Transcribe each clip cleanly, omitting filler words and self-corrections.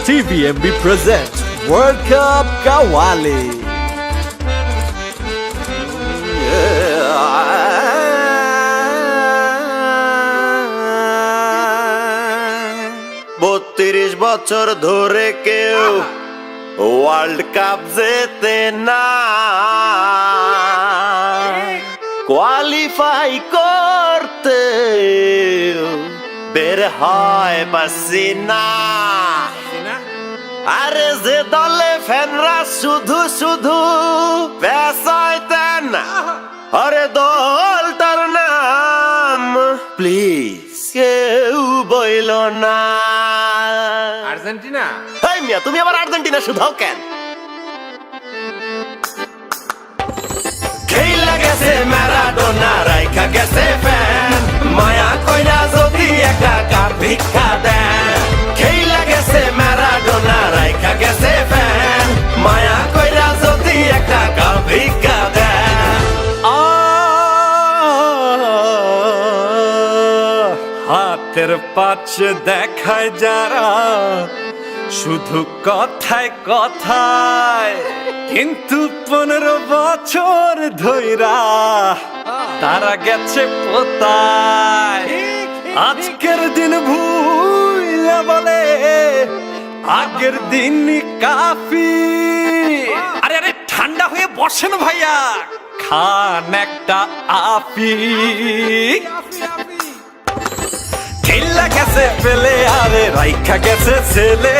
TVMB presents World Cup Kawali. বত্রিশ বছর ধরে কেউ ওয়ার্ল্ড কাপ জেতে না, কোয়ালিফাই করতে বের হয় পারছি না। আরে যে দলে ফ্যানরা শুধু শুধু পেছাইতেন, আরে দলটার নাম প্লিজ কেউ বইল না। আর্জেন্টিনা। এই মিয়া, তুমি আবার আর্জেন্টিনা শুধাও কেন? খেলা গেছে ম্যারাডোনা, রাইখা গেছে ফ্যান, মায়া কইরা যদি একা কাপ ভিক্ষা দেন। খেলা গেছে ম্যারাডোনা, রাইখা গেছে ফ্যান, মায়া কইরা যদি একা কাপ ভিক্ষা দেন। হাতের পাশে দেখায় যারা শুধু কথায় কথায়, কিন্তু 15 বছর ধইরা তারা গেছে পোতায়। আজকের দিন ভুইলা বলে আগের দিন কাফি। আরে আরে ঠান্ডা হয়ে বসেন ভাইয়া, খান একটা আপি। খেলা গেছে পেলে আরে রাইখা গেছে ছেলে,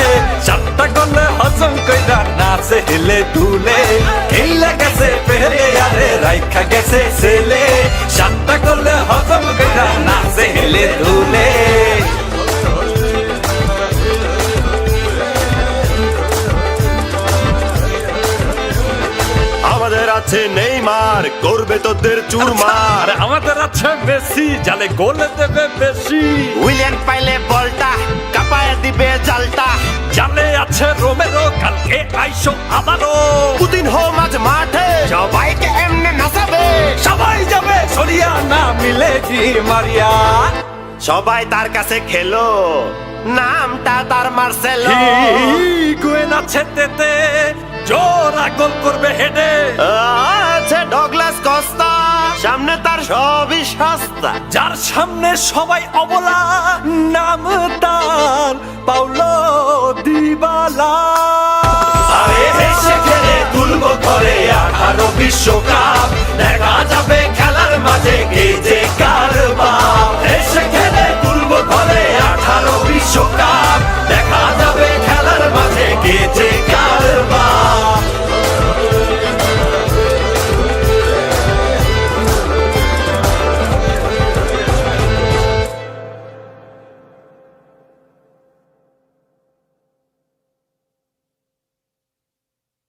চারটা করলে হজম কইরা নাচে হেলে দুলে। খেলা গেছে পেলে আরে রাইখা গেছে ছেলে, চারটা করলে হজম কইরা নাচে হেলে দুলে। আমাদের আছে নেইমার, করবে তোদের চুরমার। আমাদের আছে মেসি, জালে গোল দেবে বেশি। উইলিয়ান পাইলে বলটা কাপায় দিবে জালটা। জালে আছে রোমেরো, কালকে আইসো আবারও। পুতিন হো মাঝ মাঠে, সবাইকে এমনে নাচাবে। সবাই যাবে সরিয়া না মিলে জি মারিয়া। সবাই তার কাছে খেলো, নামটা তার মার্সেলো। হিগুয়েন আছে তেতে, জোড়া গোল করবে হেডে। আছে ডগলাস কস্তা, সামনে তার সবই সস্তা। যার সামনে সবাই অবলা, নাম তার পাউলো দিবালা। আরে হেসে খেলে তুলবো করে 18 বিশ্বকাপ, দেখা যাবে খেলার মাঝে কে যে